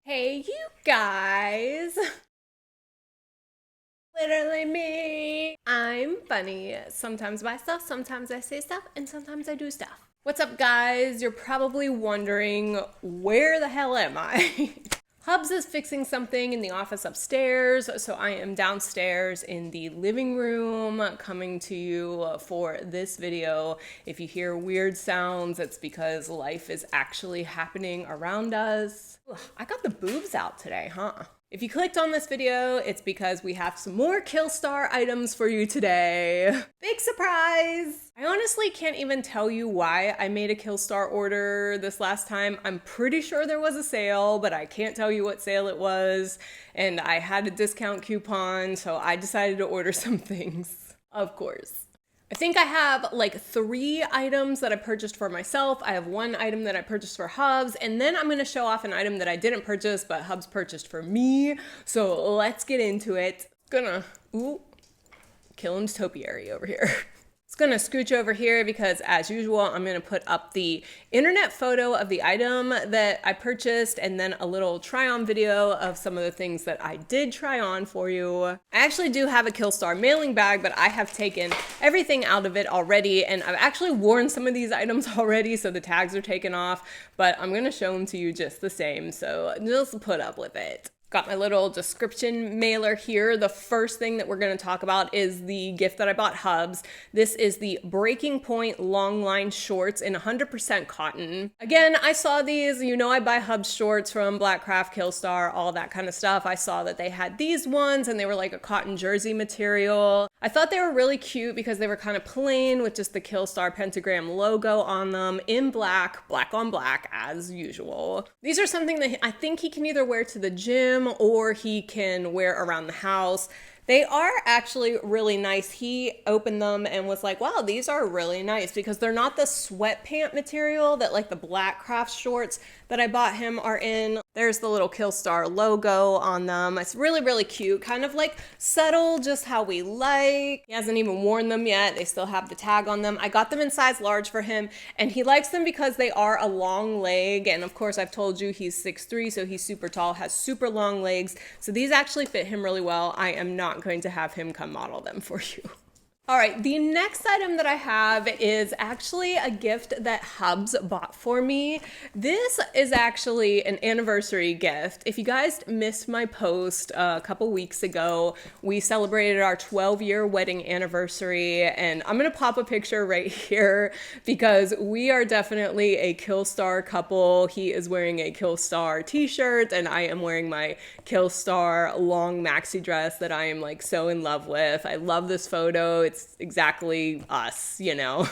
Hey, you guys. Literally me. I'm funny. Sometimes I buy stuff, sometimes I say stuff, and sometimes I do stuff. What's up, guys? You're probably wondering, where the hell am I? Hubs is fixing something in the office upstairs, so I am downstairs in the living room coming to you for this video. If you hear weird sounds, it's because life is actually happening around us. Ugh, I got the boobs out today, huh? If you clicked on this video, it's because we have some more KILLSTAR items for you today. Big surprise! I honestly can't even tell you why I made a KILLSTAR order this last time. I'm pretty sure there was a sale, but I can't tell you what sale it was. And I had a discount coupon, so I decided to order some things. Of course. I think I have like 3 items that I purchased for myself. I have 1 item that I purchased for Hubs, and then I'm going to show off an item that I didn't purchase, but Hubs purchased for me. So let's get into it. Killing topiary over here. It's gonna scooch over here because, as usual, I'm gonna put up the internet photo of the item that I purchased and then a little try-on video of some of the things that I did try on for you. I actually do have a KILLSTAR mailing bag, but I have taken everything out of it already, and I've actually worn some of these items already, so the tags are taken off, but I'm gonna show them to you just the same, so just put up with it. Got my little description mailer here. The first thing that we're going to talk about is the gift that I bought Hubs. This is the Breaking Point long line shorts in 100% cotton. Again, I saw these, you know, I buy Hubs shorts from Blackcraft, KILLSTAR, all that kind of stuff. I saw that they had these ones and they were like a cotton jersey material. I thought they were really cute because they were kind of plain with just the KILLSTAR pentagram logo on them in black, black on black as usual. These are something that I think he can either wear to the gym or he can wear around the house. They are actually really nice. He opened them and was like, wow, these are really nice, because they're not the sweatpant material that like the Blackcraft shorts that I bought him are in. There's the little KILLSTAR logo on them. It's really, really cute. Kind of like subtle, just how we like. He hasn't even worn them yet. They still have the tag on them. I got them in size large for him, and he likes them because they are a long leg. And of course, I've told you he's 6'3", so he's super tall, has super long legs. So these actually fit him really well. I am not going to have him come model them for you. All right, the next item that I have is actually a gift that Hubs bought for me. This is actually an anniversary gift. If you guys missed my post a couple weeks ago, we celebrated our 12-year wedding anniversary, and I'm gonna pop a picture right here because we are definitely a KILLSTAR couple. He is wearing a KILLSTAR t-shirt, and I am wearing my KILLSTAR long maxi dress that I am like so in love with. I love this photo. It's exactly us, you know.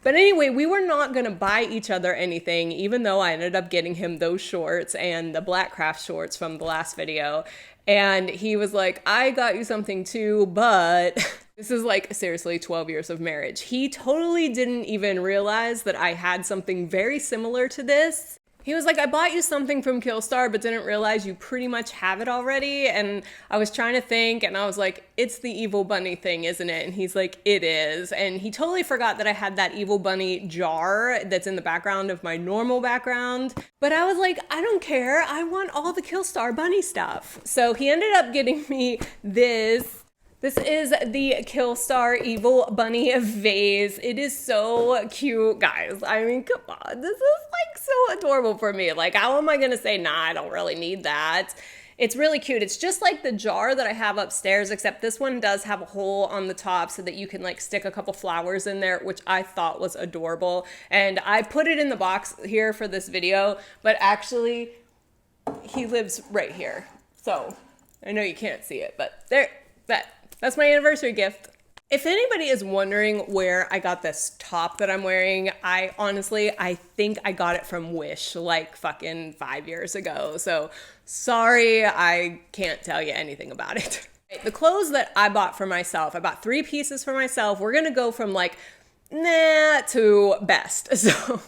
But anyway, we were not going to buy each other anything, even though I ended up getting him those shorts and the Blackcraft shorts from the last video. And he was like, I got you something too, but this is like seriously 12 years of marriage. He totally didn't even realize that I had something very similar to this. He was like, I bought you something from KILLSTAR, but didn't realize you pretty much have it already. And I was trying to think, and I was like, it's the Evil Bunny thing, isn't it? And he's like, it is. And he totally forgot that I had that Evil Bunny jar that's in the background of my normal background. But I was like, I don't care. I want all the KILLSTAR bunny stuff. So he ended up getting me this. This is the KILLSTAR Evil Bunny vase. It is so cute, guys. I mean, come on. This is like so adorable for me. Like, how am I gonna say, nah, I don't really need that? It's really cute. It's just like the jar that I have upstairs, except this one does have a hole on the top so that you can like stick a couple flowers in there, which I thought was adorable. And I put it in the box here for this video, but actually he lives right here. So I know you can't see it, but that's my anniversary gift. If anybody is wondering where I got this top that I'm wearing, I think I got it from Wish like fucking 5 years ago. So sorry, I can't tell you anything about it. The clothes that I bought for myself, I bought 3 pieces for myself. We're gonna go from like, nah to best. So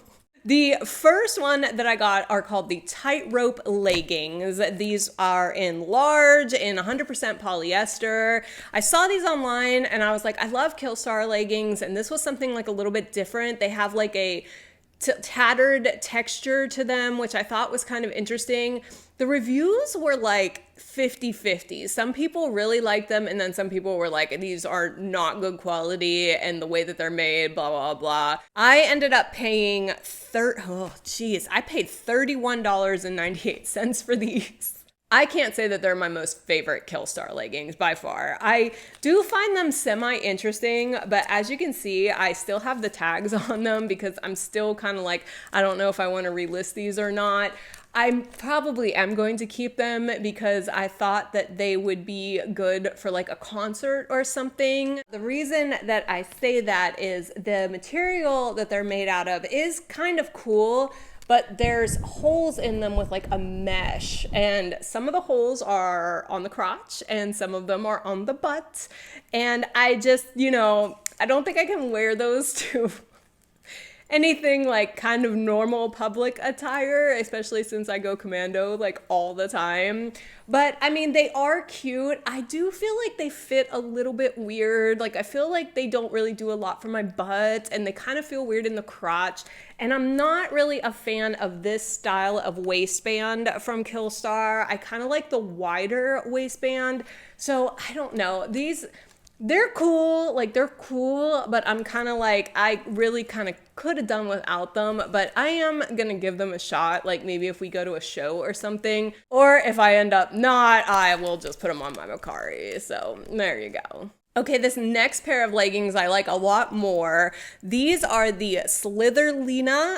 the first one that I got are called the tightrope leggings. These are in large, in 100% polyester. I saw these online and I was like, I love KILLSTAR leggings, and this was something like a little bit different. They have like a tattered texture to them, which I thought was kind of interesting. The reviews were like 50-50. Some people really liked them, and then some people were like, these are not good quality and the way that they're made, blah, blah, blah. I ended up paying I paid $31.98 for these. I can't say that they're my most favorite KILLSTAR leggings by far. I do find them semi-interesting, but as you can see, I still have the tags on them because I'm still kind of like, I don't know if I want to relist these or not. I probably am going to keep them because I thought that they would be good for like a concert or something. The reason that I say that is the material that they're made out of is kind of cool, but there's holes in them with like a mesh, and some of the holes are on the crotch and some of them are on the butt. And I just, I don't think I can wear those to anything like kind of normal public attire, especially since I go commando like all the time. But I mean, they are cute. I do feel like they fit a little bit weird. Like I feel like they don't really do a lot for my butt, and they kind of feel weird in the crotch. And I'm not really a fan of this style of waistband from KILLSTAR. I kind of like the wider waistband. So I don't know. They're cool, but I'm kind of like, I really kind of could have done without them, but I am gonna give them a shot, like maybe if we go to a show or something, or if I end up not, I will just put them on my Macari. So there you go. Okay, this next pair of leggings I like a lot more. These are the Slitherina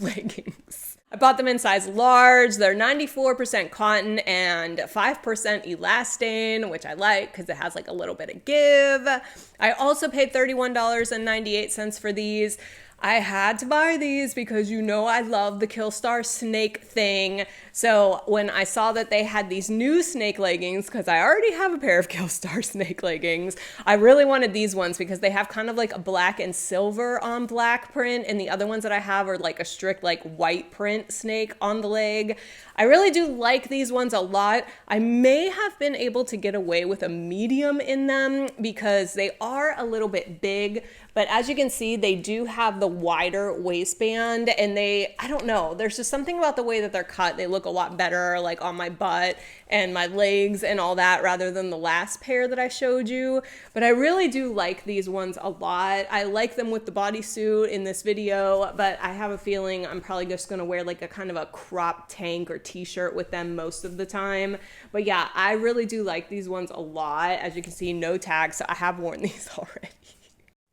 leggings. I bought them in size large. They're 94% cotton and 5% elastane, which I like because it has like a little bit of give. I also paid $31.98 for these. I had to buy these because I love the KILLSTAR snake thing. So when I saw that they had these new snake leggings, because I already have a pair of KILLSTAR snake leggings, I really wanted these ones because they have kind of like a black and silver on black print, and the other ones that I have are like a strict like white print snake on the leg. I really do like these ones a lot. I may have been able to get away with a medium in them because they are a little bit big, but as you can see, they do have the wider waistband, and I don't know, there's just something about the way that they're cut. They look a lot better like on my butt and my legs and all that rather than the last pair that I showed you. But I really do like these ones a lot. I like them with the bodysuit in this video, but I have a feeling I'm probably just gonna wear like a kind of a crop tank or t-shirt with them most of the time. But yeah, I really do like these ones a lot. As you can see, no tags, so I have worn these already.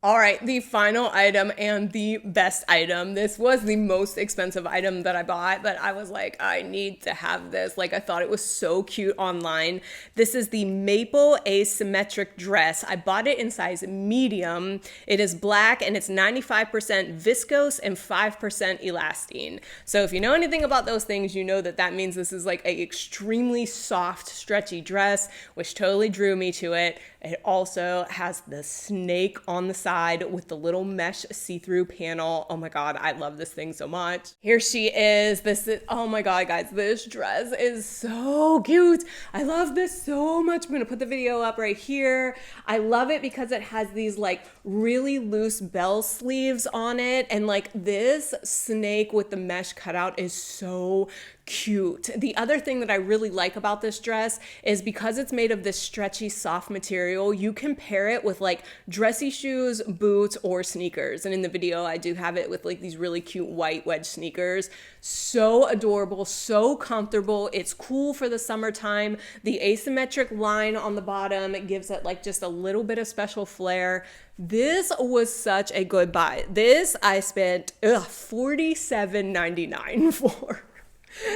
All right, the final item and the best item. This was the most expensive item that I bought, but I was like, I need to have this. Like, I thought it was so cute online. This is the maple asymmetric dress. I bought it in size medium. It is black and it's 95% viscose and 5% elastine. So if you know anything about those things, you know that that means this is like an extremely soft, stretchy dress, which totally drew me to it. It also has the snake on the side with the little mesh see-through panel. Oh my God, I love this thing so much. Here she is. Oh my God, guys, this dress is so cute. I love this so much. I'm gonna put the video up right here. I love it because it has these like really loose bell sleeves on it. And like this snake with the mesh cutout is so cute. The other thing that I really like about this dress is because it's made of this stretchy, soft material, you can pair it with like dressy shoes, boots, or sneakers. And in the video, I do have it with like these really cute white wedge sneakers. So adorable, so comfortable. It's cool for the summertime. The asymmetric line on the bottom gives it like just a little bit of special flair. This was such a good buy. This I spent $47.99 for.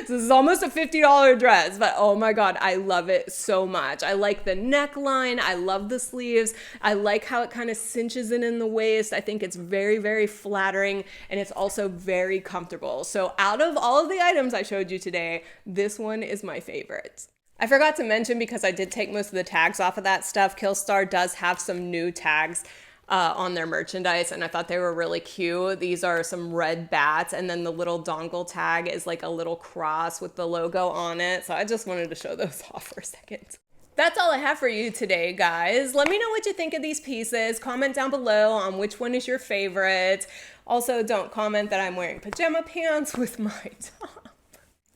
So this is almost a $50 dress, but oh my God, I love it so much. I like the neckline. I love the sleeves. I like how it kind of cinches in the waist. I think it's very, very flattering, and it's also very comfortable. So out of all of the items I showed you today, this one is my favorite. I forgot to mention, because I did take most of the tags off of that stuff, KILLSTAR does have some new tags on their merchandise, and I thought they were really cute. These are some red bats, and then the little dongle tag is like a little cross with the logo on it. So I just wanted to show those off for a second. That's all I have for you today, guys. Let me know what you think of these pieces. Comment down below on which one is your favorite. Also, don't comment that I'm wearing pajama pants with my top.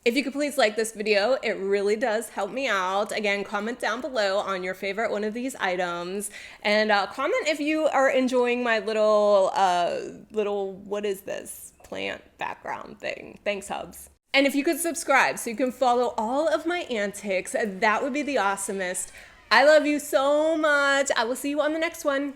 If you could please like this video, it really does help me out. Again, comment down below on your favorite one of these items. And comment if you are enjoying my little, what is this? Plant background thing. Thanks, Hubs. And if you could subscribe so you can follow all of my antics, that would be the awesomest. I love you so much. I will see you on the next one.